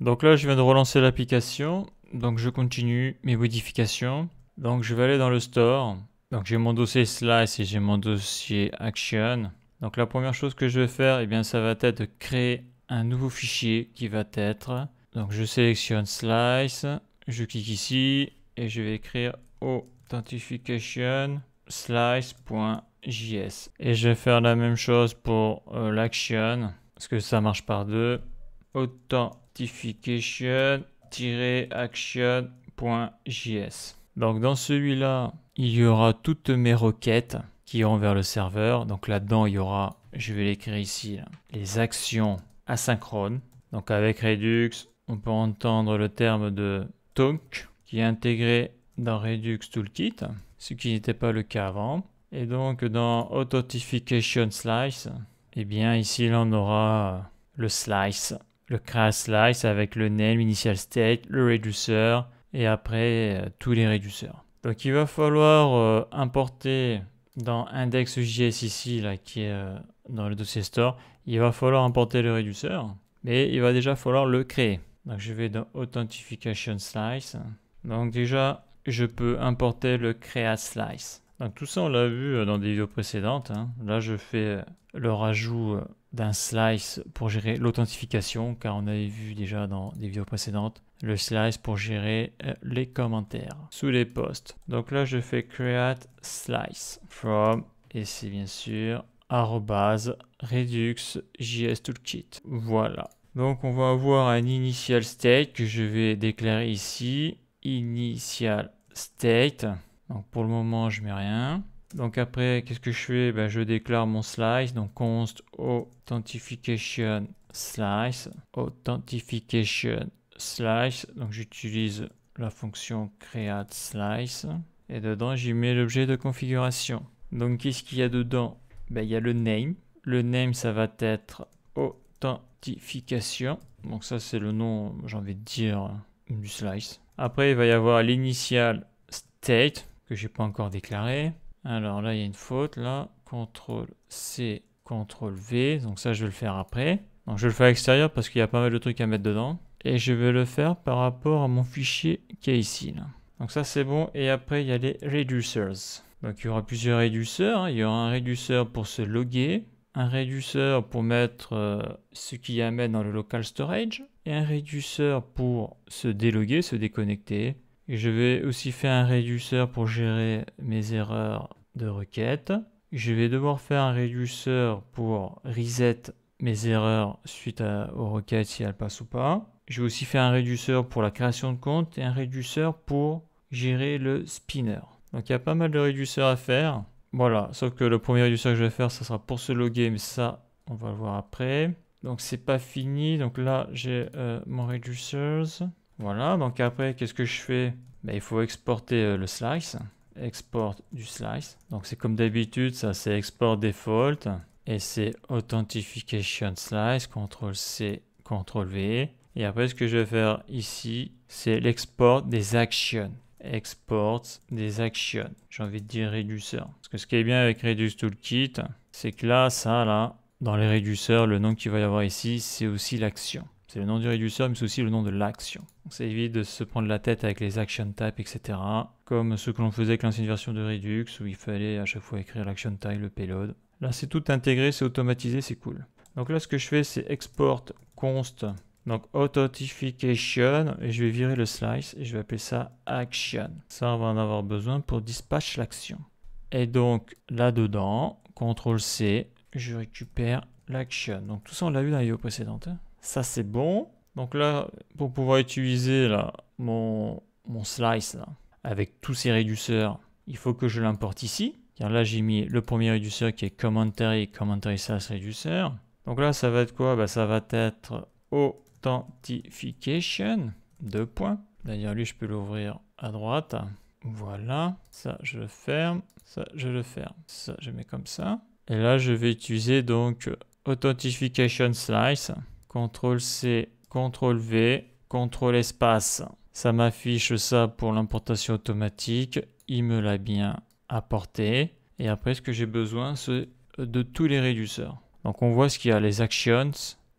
Donc là, je viens de relancer l'application. Donc je continue mes modifications. Donc je vais aller dans le store. Donc j'ai mon dossier Slice et j'ai mon dossier Action. Donc la première chose que je vais faire, eh bien, ça va être de créer un nouveau fichier qui va être... Donc je sélectionne Slice, je clique ici et je vais écrire authentification slice.js. Et je vais faire la même chose pour l'action, parce que ça marche par deux. Authentification-action.js. Donc dans celui-là, il y aura toutes mes requêtes qui iront vers le serveur. Donc là-dedans, il y aura, je vais l'écrire ici, là, les actions asynchrones. Donc avec Redux, on peut entendre le terme de talk qui est intégré dans Redux Toolkit, ce qui n'était pas le cas avant. Et donc dans Authentification Slice, eh bien ici là on aura le slice, le create slice avec le name, initial state, le reducer et après tous les réduceurs. Donc il va falloir importer dans index.js ici là qui est dans le dossier store, il va falloir importer le réduceur, mais il va déjà falloir le créer. Donc je vais dans Authentification Slice. Donc déjà je peux importer le create slice. Donc tout ça on l'a vu dans des vidéos précédentes. Là je fais le rajout d'un slice pour gérer l'authentification, car on avait vu déjà dans des vidéos précédentes le slice pour gérer les commentaires sous les posts. Donc là je fais create slice from, et c'est bien sûr @redux.js-toolkit. Voilà. Donc on va avoir un initial state que je vais déclarer ici. Initial state. Donc pour le moment je mets rien. Donc après qu'est-ce que je fais? Je déclare mon slice. Donc const authentification slice. Authentification slice. Donc j'utilise la fonction create slice. Et dedans j'y mets l'objet de configuration. Donc qu'est-ce qu'il y a dedans? Il y a le name. Le name ça va être authentification. Donc ça c'est le nom, j'ai envie de dire, du slice. Après il va y avoir l'initial state que j'ai pas encore déclaré. Alors là il y a une faute là. CTRL C, CTRL V. Donc ça je vais le faire après. Donc je vais le faire à l'extérieur parce qu'il y a pas mal de trucs à mettre dedans. Et je vais le faire par rapport à mon fichier qui est ici là. Donc ça c'est bon. Et après il y a les reducers. Donc il y aura plusieurs réduceurs. Il y aura un réduceur pour se loguer, un réduceur pour mettre ce qu'il y a à mettre dans le local storage, et un réduceur pour se déloguer, se déconnecter. Et je vais aussi faire un réduceur pour gérer mes erreurs de requête. Je vais devoir faire un réduceur pour reset mes erreurs suite aux requêtes si elles passent ou pas. Je vais aussi faire un réduceur pour la création de compte et un réduceur pour gérer le spinner. Donc il y a pas mal de réduceurs à faire. Voilà, sauf que le premier réduceur que je vais faire, ça sera pour se loguer, mais ça, on va le voir après. Donc c'est pas fini. Donc là, j'ai mon reducers. Voilà, donc après, qu'est-ce que je fais? Il faut exporter le slice. Export du slice. Donc c'est comme d'habitude, ça c'est export default. Et c'est authentification slice, CTRL C, CTRL V. Et après, ce que je vais faire ici, c'est l'export des actions. Export des actions. J'ai envie de dire réduceur. Parce que ce qui est bien avec Redux Toolkit, c'est que là, dans les réduceurs, le nom qu'il va y avoir ici, c'est aussi l'action. C'est le nom du réduceur, mais c'est aussi le nom de l'action. Ça évite de se prendre la tête avec les action types, etc. Comme ce que l'on faisait avec l'ancienne version de Redux, où il fallait à chaque fois écrire l'action type, le payload. Là, c'est tout intégré, c'est automatisé, c'est cool. Donc là, ce que je fais, c'est export const. Donc authentification, et je vais virer le slice et je vais appeler ça action. Ça on va en avoir besoin pour dispatch l'action. Et donc là-dedans, CTRL C, je récupère l'action. Donc tout ça on l'a vu dans la vidéo précédente. Ça c'est bon. Donc là, pour pouvoir utiliser là, mon slice là, avec tous ces réduceurs, il faut que je l'importe ici. Car là j'ai mis le premier réduceur qui est commentary slice reducer. Donc là ça va être quoi? Ça va être authentification, 2 points. D'ailleurs, lui, je peux l'ouvrir à droite. Voilà. Ça, je le ferme. Ça, je le ferme. Ça, je mets comme ça. Et là, je vais utiliser donc authentification slice. CTRL C, CTRL V, CTRL espace. Ça m'affiche ça pour l'importation automatique. Il me l'a bien apporté. Et après, ce que j'ai besoin, c'est de tous les réduceurs. Donc, on voit ce qu'il y a, les actions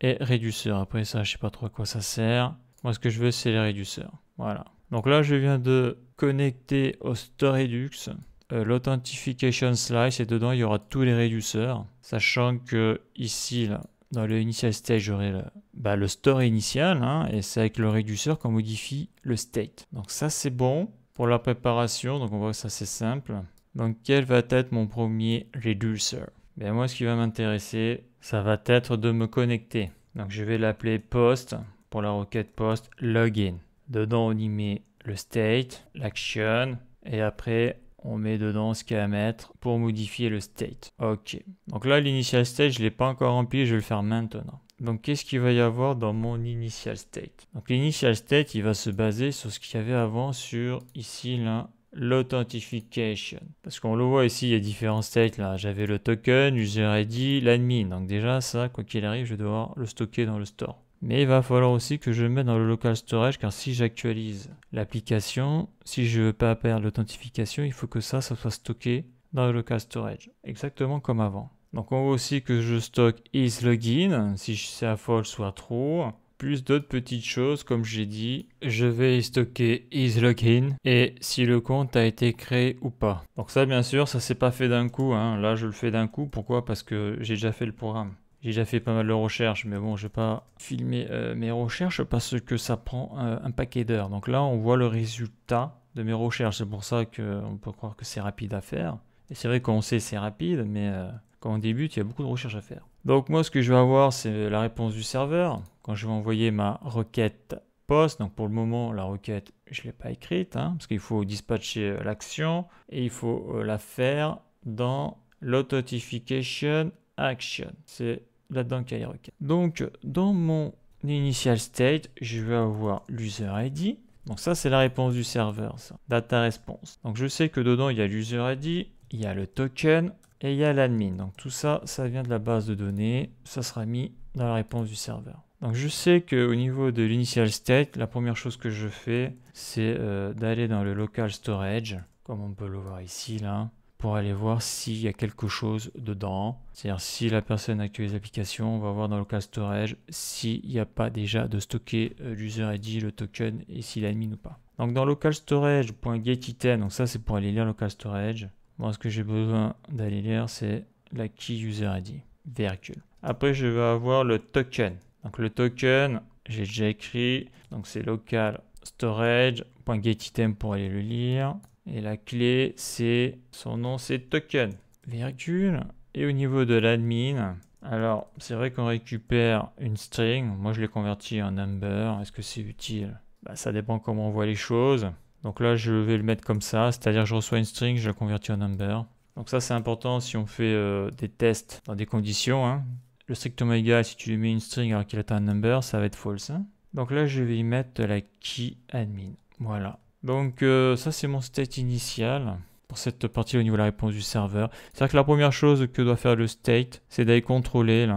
et réduceur. Après ça, je sais pas trop à quoi ça sert. Moi, ce que je veux, c'est les réducteurs. Voilà. Donc là, je viens de connecter au StoreRedux l'Authentification Slice et dedans, il y aura tous les réducteurs. Sachant que ici, là, dans le Initial State, j'aurai le store initial hein, et c'est avec le réducteur qu'on modifie le state. Donc ça, c'est bon pour la préparation. Donc on voit que ça, c'est simple. Donc quel va être mon premier réducteur? Ben, moi, ce qui va m'intéresser, ça va être de me connecter. Donc je vais l'appeler post pour la requête post login. Dedans, on y met le state, l'action et après, on met dedans ce qu'il y a à mettre pour modifier le state. Ok. Donc là, l'initial state, je ne l'ai pas encore rempli, je vais le faire maintenant. Donc, qu'est-ce qu'il va y avoir dans mon initial state? Donc, l'initial state, il va se baser sur ce qu'il y avait avant sur, ici, là, l'authentification. Parce qu'on le voit ici, il y a différents states, là. J'avais le token, user ID, l'admin. Donc déjà, ça, quoi qu'il arrive, je vais devoir le stocker dans le store. Mais il va falloir aussi que je le mette dans le local storage car si j'actualise l'application, si je ne veux pas perdre l'authentification, il faut que ça soit stocké dans le local storage. Exactement comme avant. Donc on voit aussi que je stocke isLogin, si c'est à false ou à true. Plus d'autres petites choses, comme j'ai dit, je vais y stocker isLogin et si le compte a été créé ou pas. Donc ça bien sûr, ça s'est pas fait d'un coup. Hein. Là je le fais d'un coup. Pourquoi? Parce que j'ai déjà fait le programme. J'ai déjà fait pas mal de recherches, mais bon, je ne vais pas filmer mes recherches parce que ça prend un paquet d'heures. Donc là, on voit le résultat de mes recherches. C'est pour ça qu'on peut croire que c'est rapide à faire. Et c'est vrai qu'on sait c'est rapide, mais quand on débute, il y a beaucoup de recherches à faire. Donc moi, ce que je vais avoir, c'est la réponse du serveur. Quand je vais envoyer ma requête post, donc pour le moment, la requête, je ne l'ai pas écrite, hein, parce qu'il faut dispatcher l'action et il faut la faire dans l'authentification action. C'est là-dedans qu'il y a les requêtes. Donc, dans mon initial state, je vais avoir l'user ID. Donc ça, c'est la réponse du serveur, ça. Data response. Donc je sais que dedans, il y a l'user ID, il y a le token et il y a l'admin. Donc tout ça, ça vient de la base de données. Ça sera mis dans la réponse du serveur. Donc je sais qu'au niveau de l'initial state, la première chose que je fais, c'est d'aller dans le local storage, comme on peut le voir ici, là, pour aller voir s'il y a quelque chose dedans. C'est-à-dire si la personne actualise l'application, on va voir dans le local storage s'il n'y a pas déjà de stocker l'user ID, le token et s'il a admin ou pas. Donc dans local storage.getItem, donc ça c'est pour aller lire local storage. Moi ce que j'ai besoin d'aller lire c'est la key user ID, virgule. Après je vais avoir le token. Donc le token, j'ai déjà écrit, donc c'est local storage.getItem pour aller le lire. Et la clé, c'est son nom, c'est token, virgule. Et au niveau de l'admin, alors c'est vrai qu'on récupère une string. Moi, je l'ai converti en number. Est-ce que c'est utile? Ça dépend comment on voit les choses. Donc là, je vais le mettre comme ça. C'est-à-dire que je reçois une string, je la convertis en number. Donc ça, c'est important si on fait des tests dans des conditions. Hein. Le strictement égal, si tu lui mets une string alors qu'il est un number, ça va être false. Hein. Donc là, je vais y mettre la key admin. Voilà. Donc ça c'est mon state initial pour cette partie au niveau de la réponse du serveur. C'est-à-dire que la première chose que doit faire le state, c'est d'aller contrôler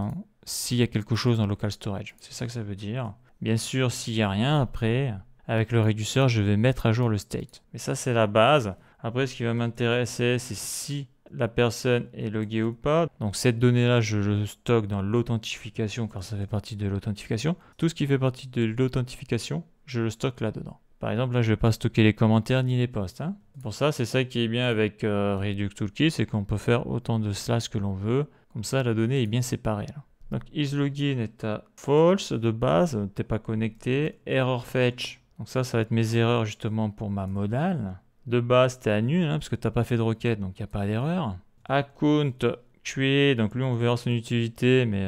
s'il y a quelque chose dans local storage. C'est ça que ça veut dire. Bien sûr, s'il n'y a rien après, avec le réducteur, je vais mettre à jour le state. Mais ça c'est la base. Après, ce qui va m'intéresser, c'est si la personne est loguée ou pas. Donc cette donnée-là, je le stocke dans l'authentification car ça fait partie de l'authentification. Tout ce qui fait partie de l'authentification, je le stocke là-dedans. Par exemple, là, je ne vais pas stocker les commentaires ni les posts. Hein. Pour ça, c'est ça qui est bien avec Redux Toolkit, c'est qu'on peut faire autant de slash que l'on veut. Comme ça, la donnée est bien séparée. Là. Donc, isLogin est à false de base, tu n'es pas connecté. Error fetch. Donc ça va être mes erreurs justement pour ma modale. De base, tu es à nul, parce que tu n'as pas fait de requête, donc il n'y a pas d'erreur. Account create, donc lui, on verra son utilité, mais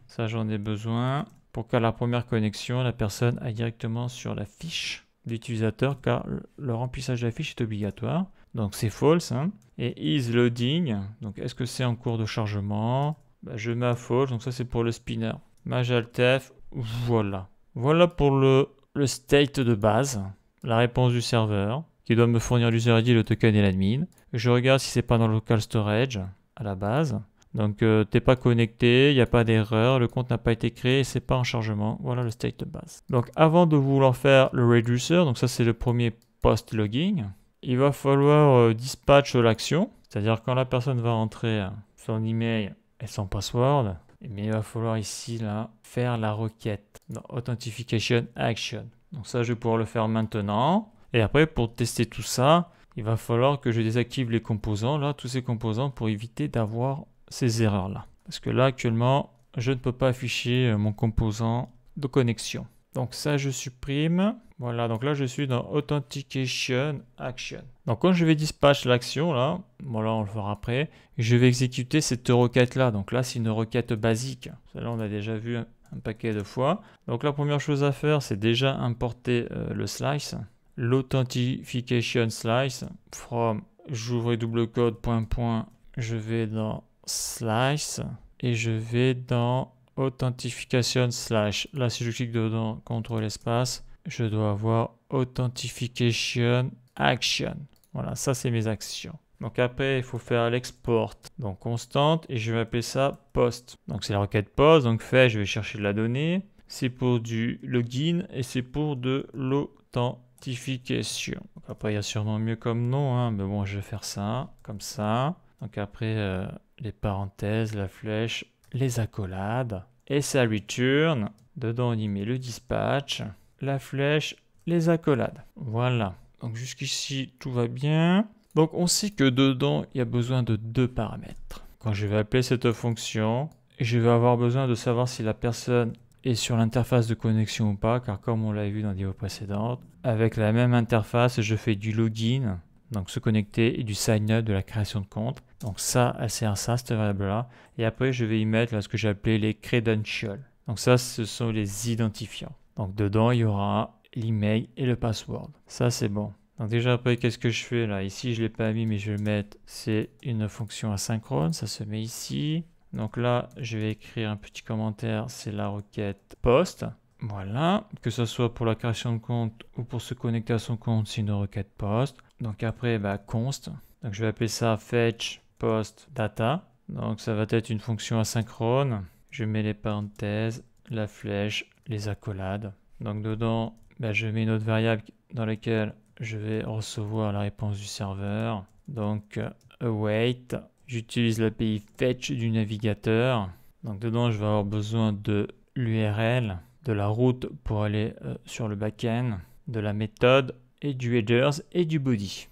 ça, j'en ai besoin. Pour qu'à la première connexion, la personne aille directement sur la fiche d'utilisateur car le remplissage de la fiche est obligatoire. Donc c'est false. Hein. Et is loading, donc est-ce que c'est en cours de chargement? Je mets à false, donc ça c'est pour le spinner. Majaltef, voilà. Voilà pour le state de base, la réponse du serveur qui doit me fournir l'user ID, le token et l'admin. Je regarde si c'est pas dans le local storage à la base. Donc, t'es pas connecté, il n'y a pas d'erreur, le compte n'a pas été créé, c'est pas en chargement. Voilà le state de base. Donc, avant de vouloir faire le reducer, donc ça c'est le premier post-logging, il va falloir dispatch l'action, c'est-à-dire quand la personne va entrer son email et son password, mais il va falloir ici là faire la requête dans Authentification Action. Donc ça, je vais pouvoir le faire maintenant. Et après, pour tester tout ça, il va falloir que je désactive les composants, là, tous ces composants, pour éviter d'avoir ces erreurs-là. Parce que là, actuellement, je ne peux pas afficher mon composant de connexion. Donc ça, je supprime. Voilà, donc là, je suis dans Authentication Action. Donc quand je vais dispatch l'action, là, bon là, on le fera après, je vais exécuter cette requête-là. Donc là, c'est une requête basique. Celle-là, on a déjà vu un paquet de fois. Donc la première chose à faire, c'est déjà importer le slice. L'authentification slice from, j'ouvre double code, point, je vais dans slice et je vais dans authentification slash. Là, si je clique dedans, CTRL espace, je dois avoir authentification action. Voilà, ça c'est mes actions. Donc après, il faut faire l'export, donc constante, et je vais appeler ça post. Donc c'est la requête post, donc fait, je vais chercher de la donnée. C'est pour du login et c'est pour de l'authentification. Donc après, il y a sûrement mieux comme nom, hein, mais bon, je vais faire ça, comme ça. Donc après, les parenthèses, la flèche, les accolades, et ça return. Dedans, on y met le dispatch, la flèche, les accolades. Voilà. Donc jusqu'ici, tout va bien. Donc on sait que dedans, il y a besoin de 2 paramètres. Quand je vais appeler cette fonction, je vais avoir besoin de savoir si la personne est sur l'interface de connexion ou pas, car comme on l'a vu dans les vidéos précédentes, avec la même interface, je fais du login, donc se connecter, et du sign up, de la création de compte. Donc ça, elle sert à ça, cette variable-là. Et après, je vais y mettre là, ce que j'ai appelé les credentials. Donc ça, ce sont les identifiants. Donc dedans, il y aura l'email et le password. Ça, c'est bon. Donc déjà après, qu'est-ce que je fais là? Ici, je ne l'ai pas mis, mais je vais le mettre. C'est une fonction asynchrone, ça se met ici. Donc là, je vais écrire un petit commentaire, c'est la requête post. Voilà, que ce soit pour la création de compte ou pour se connecter à son compte, c'est une requête post. Donc après, const. Donc je vais appeler ça fetch post data. Donc ça va être une fonction asynchrone. Je mets les parenthèses, la flèche, les accolades. Donc dedans, je mets une autre variable dans laquelle je vais recevoir la réponse du serveur. Donc await. J'utilise l'API fetch du navigateur. Donc dedans, je vais avoir besoin de l'URL, de la route pour aller sur le backend, de la méthode et du headers et du body.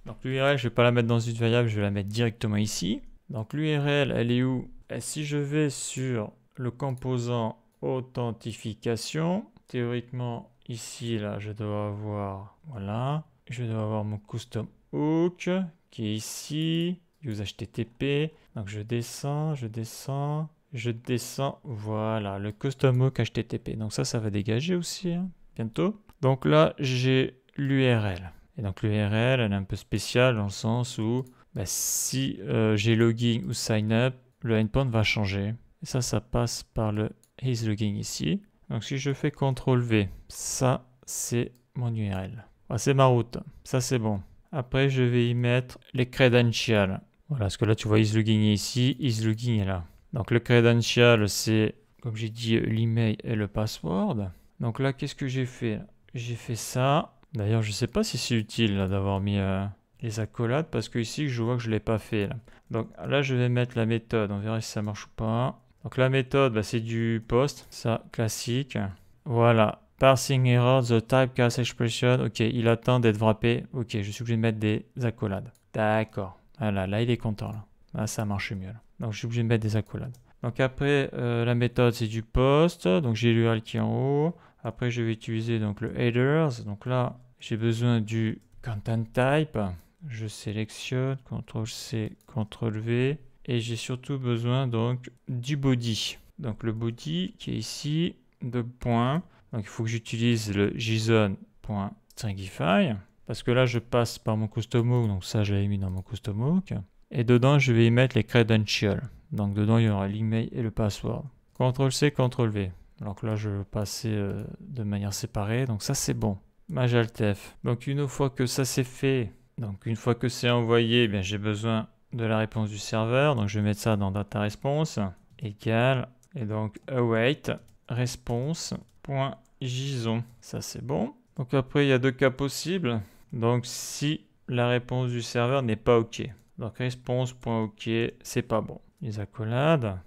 Donc l'URL, je ne vais pas la mettre dans une variable, je vais la mettre directement ici. Donc l'URL, elle est où? Si je vais sur le composant authentification, théoriquement, ici, là, je dois avoir, voilà, je dois avoir mon custom hook qui est ici. Use HTTP, donc je descends, voilà, le custom hook HTTP. Donc ça va dégager aussi, hein, bientôt. Donc là, j'ai l'URL. Et donc l'URL, elle est un peu spéciale dans le sens où si j'ai login ou sign up, le endpoint va changer. Et ça passe par le isLogin ici. Donc si je fais CTRL-V, ça c'est mon URL. C'est ma route, ça c'est bon. Après, je vais y mettre les credentials. Voilà, parce que là, tu vois, isLogin est ici, isLogin est là. Donc, le credential, c'est, comme j'ai dit, l'email et le password. Donc là, qu'est-ce que j'ai fait? J'ai fait ça. D'ailleurs, je ne sais pas si c'est utile d'avoir mis les accolades, parce que ici, je vois que je ne l'ai pas fait. Là. Donc là, je vais mettre la méthode. On verra si ça marche ou pas. Donc la méthode, c'est du post. Ça, classique. Voilà. Parsing error, the typecast expression. Ok, il attend d'être wrappé. Ok, je suis obligé de mettre des accolades. D'accord. Voilà, là il est content. Là, ça marche mieux. Là. Donc je suis obligé de mettre des accolades. Donc après, la méthode c'est du post. Donc j'ai l'URL qui est en haut. Après je vais utiliser donc le headers. Donc là, j'ai besoin du content type. Je sélectionne, CTRL-C, CTRL-V. Et j'ai surtout besoin donc du body. Donc le body qui est ici, de points. Donc il faut que j'utilise le JSON.stringify parce que là je passe par mon custom hook, donc ça je l'avais mis dans mon custom hook. Et dedans je vais y mettre les credentials. Donc dedans il y aura l'email et le password. CTRL-C, CTRL-V. Donc là je vais passer de manière séparée, donc ça c'est bon. Alt-F. Donc une fois que ça c'est fait, donc une fois que c'est envoyé, j'ai besoin de la réponse du serveur. Donc je vais mettre ça dans data response égale et donc await response.json. Ça c'est bon. Donc après il y a 2 cas possibles. Donc si la réponse du serveur n'est pas OK. Donc response.OK, c'est pas bon. Les accolades.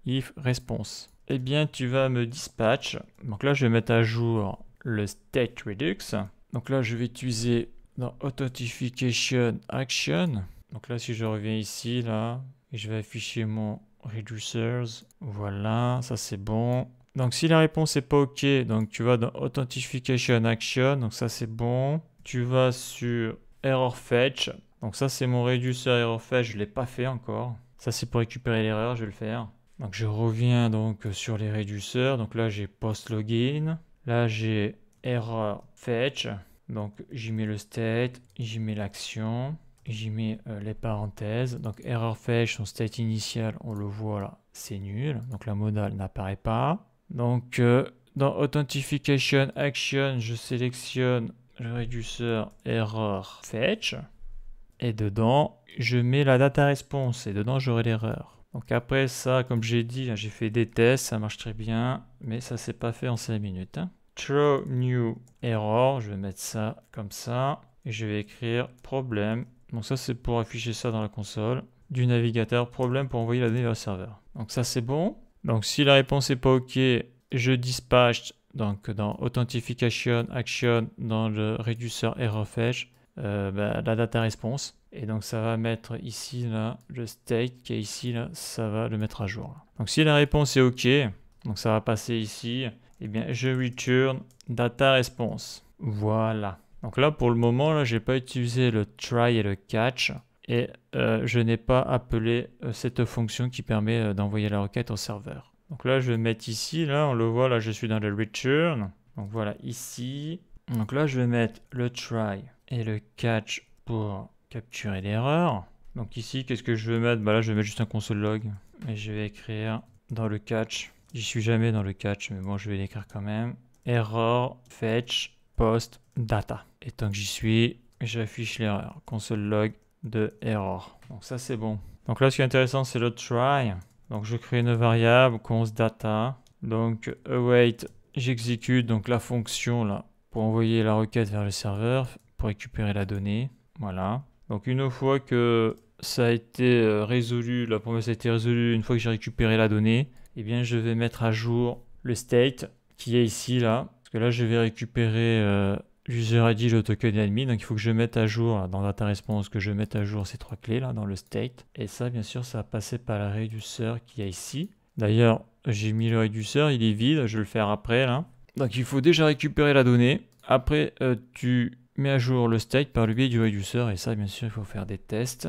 If response. Eh bien tu vas me dispatch. Donc là je vais mettre à jour le state redux. Donc là, je vais utiliser dans Authentication Action. Donc là, si je reviens ici, là, et je vais afficher mon Reducers. Voilà, ça c'est bon. Donc si la réponse n'est pas OK, donc tu vas dans Authentication Action. Donc ça c'est bon. Tu vas sur Error Fetch. Donc ça c'est mon Reducer Error Fetch, je ne l'ai pas fait encore. Ça c'est pour récupérer l'erreur, je vais le faire. Donc je reviens donc sur les réduceurs. Donc là j'ai Post Login. Là j'ai Error Fetch. Donc j'y mets le state, j'y mets l'action. J'y mets les parenthèses. Donc error fetch, son state initial, on le voit là, c'est nul. Donc la modale n'apparaît pas. Donc dans Authentication Action, je sélectionne le réduceur error fetch. Et dedans, je mets la data response. Et dedans, j'aurai l'erreur. Donc après ça, comme j'ai dit, j'ai fait des tests, ça marche très bien. Mais ça s'est pas fait en 5 minutes. Throw new error, je vais mettre ça comme ça. Et je vais écrire problème. Donc ça c'est pour afficher ça dans la console du navigateur, problème pour envoyer la donnée vers le serveur. Donc ça c'est bon. Donc si la réponse n'est pas OK, je dispatch donc dans Authentication Action dans le réduceur Error Fetch la data response. Et donc ça va mettre ici là le state qui est ici là, ça va le mettre à jour. Là. Donc si la réponse est OK, donc ça va passer ici, et bien je return data response. Voilà. Donc là, pour le moment, là, je n'ai pas utilisé le try et le catch. Et je n'ai pas appelé cette fonction qui permet d'envoyer la requête au serveur. Donc là, je vais mettre ici, là, on le voit, là, je suis dans le return. Donc voilà, ici. Donc là, je vais mettre le try et le catch pour capturer l'erreur. Donc ici, qu'est-ce que je vais mettre? Bah là, je vais mettre juste un console log. Et je vais écrire dans le catch. J'y suis jamais dans le catch, mais bon, je vais l'écrire quand même. Error fetch post data. Et tant que j'y suis, j'affiche l'erreur. Console log de error. Donc ça c'est bon. Donc là ce qui est intéressant c'est le try. Donc je crée une variable cons data. Donc await, j'exécute donc la fonction là pour envoyer la requête vers le serveur pour récupérer la donnée. Voilà. Donc une fois que ça a été résolu, la promesse a été résolue, une fois que j'ai récupéré la donnée, eh bien je vais mettre à jour le state qui est ici là. Parce que là je vais récupérer user ID, le token admin, donc il faut que je mette à jour là, dans data response, que je mette à jour ces trois clés là dans le state. Et ça, bien sûr, ça va passer par le réduceur qu'il y a ici. D'ailleurs, j'ai mis le réduceur, il est vide, je vais le faire après là. Donc il faut déjà récupérer la donnée. Après, tu mets à jour le state par le biais du réduceur. Et ça, bien sûr, il faut faire des tests.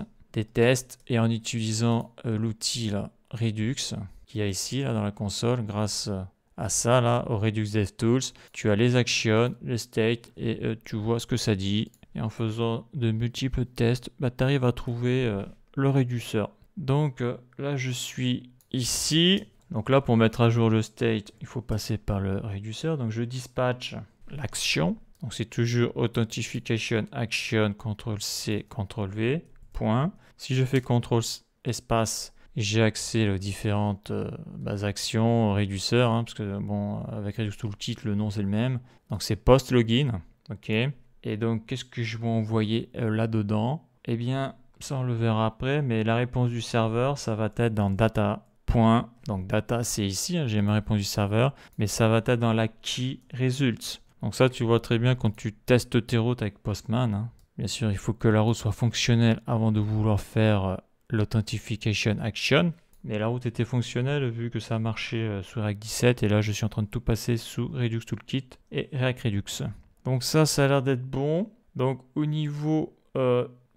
Et en utilisant l'outil là, Redux, qu'il y a ici là dans la console, grâce à ça là, au Redux DevTools, tu as les actions, le state et tu vois ce que ça dit. Et en faisant de multiples tests, tu arrives à trouver le réduceur. Donc là, je suis ici. Donc là, pour mettre à jour le state, il faut passer par le réduceur. Donc je dispatch l'action. Donc c'est toujours Authentication Action, CTRL-C, CTRL-V, point. Si je fais CTRL espace, j'ai accès aux différentes actions, réduceurs, hein, parce que bon, avec Redux Toolkit, le nom c'est le même. Donc c'est post login, ok. Et donc qu'est-ce que je vais envoyer là-dedans? Eh bien, ça on le verra après, mais la réponse du serveur, ça va être dans data. Point. Donc data c'est ici, hein, j'ai ma réponse du serveur, mais ça va être dans la key results. Donc ça tu vois très bien quand tu testes tes routes avec Postman. Hein. Bien sûr, il faut que la route soit fonctionnelle avant de vouloir faire l'Authentication Action. Mais la route était fonctionnelle vu que ça a marché sous React 17 et là je suis en train de tout passer sous Redux Toolkit et React Redux. Donc ça a l'air d'être bon. Donc au niveau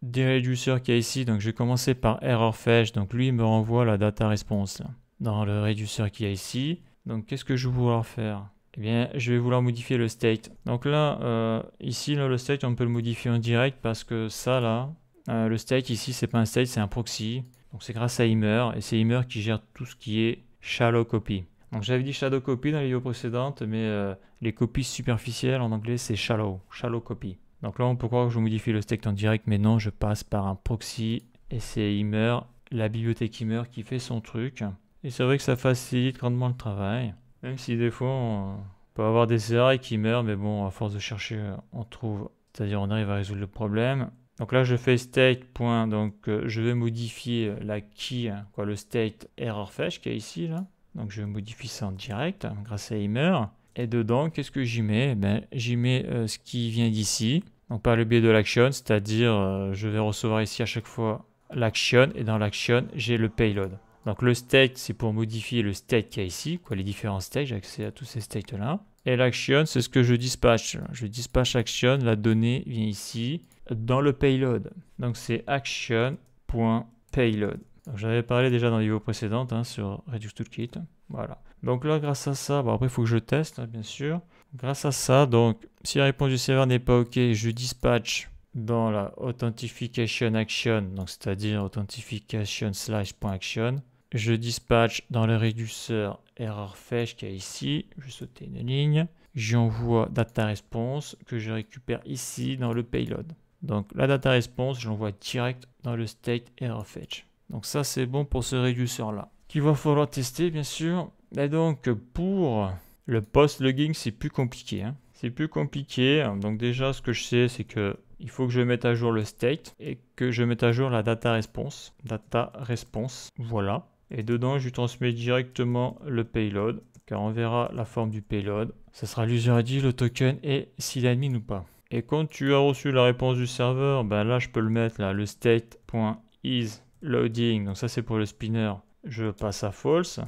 des réduceurs qu'il y a ici, donc je vais commencer par Error Fetch. Donc lui il me renvoie la data response là, dans le réduceur qu'il y a ici. Donc qu'est-ce que je vais vouloir faire? Eh bien, je vais vouloir modifier le state. Donc là, ici, là, le state, on peut le modifier en direct parce que ça, là, le state ici, c'est pas un state, c'est un proxy. Donc c'est grâce à Immer, et c'est Immer qui gère tout ce qui est shallow copy. Donc j'avais dit shadow copy dans les vidéos précédentes, mais les copies superficielles en anglais, c'est shallow copy. Donc là, on peut croire que je modifie le state en direct, mais non, je passe par un proxy, et c'est Immer, la bibliothèque Immer qui fait son truc. Et c'est vrai que ça facilite grandement le travail. Même si des fois on peut avoir des erreurs qui meurent, mais bon, à force de chercher, on trouve. C'est-à-dire on arrive à résoudre le problème. Donc là, je fais state. Donc je vais modifier la key, le state error fetch qui est ici là. Donc je modifie ça en direct grâce à Immer. Et dedans, qu'est-ce que j'y mets? Eh ben, j'y mets ce qui vient d'ici. Donc par le biais de l'action, c'est-à-dire je vais recevoir ici à chaque fois l'action. Et dans l'action, j'ai le payload. Donc le state, c'est pour modifier le state qu'il y a ici, quoi, les différents states, j'ai accès à tous ces states-là. Et l'action, c'est ce que je dispatch. Je dispatch action, la donnée vient ici, dans le payload. Donc c'est action.payload. J'avais parlé déjà dans la vidéo précédente sur Redux Toolkit. Voilà. Donc là, grâce à ça, bon, après il faut que je teste, bien sûr. Grâce à ça, donc si la réponse du serveur n'est pas OK, je dispatch dans la authentification action, donc c'est-à-dire authentification slash.action. Je dispatch dans le réducteur error fetch qu'il y a ici. Je vais sauter une ligne. J'envoie data response que je récupère ici dans le payload. Donc la data response, je l'envoie direct dans le state error fetch. Donc ça, c'est bon pour ce réducteur-là. Qu'il va falloir tester, bien sûr. Et donc, pour le post-logging, c'est plus compliqué. C'est plus compliqué. Donc déjà, ce que je sais, c'est que il faut que je mette à jour le state et que je mette à jour la data response. Data response, voilà. Et dedans, je lui transmets directement le payload, car on verra la forme du payload. Ça sera l'user ID, le token et s'il est admin ou pas. Et quand tu as reçu la réponse du serveur, ben là, je peux le mettre là, le state.isLoading. Donc ça, c'est pour le spinner. Je passe à false.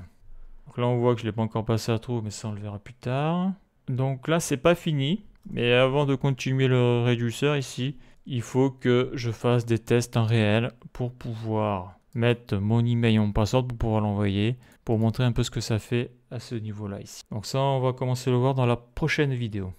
Donc là, on voit que je ne l'ai pas encore passé à true, mais ça, on le verra plus tard. Donc là, c'est pas fini. Mais avant de continuer le réducteur ici, il faut que je fasse des tests en réel pour pouvoir mettre mon email et mon password pour pouvoir l'envoyer, pour montrer un peu ce que ça fait à ce niveau-là ici. Donc ça, on va commencer à le voir dans la prochaine vidéo.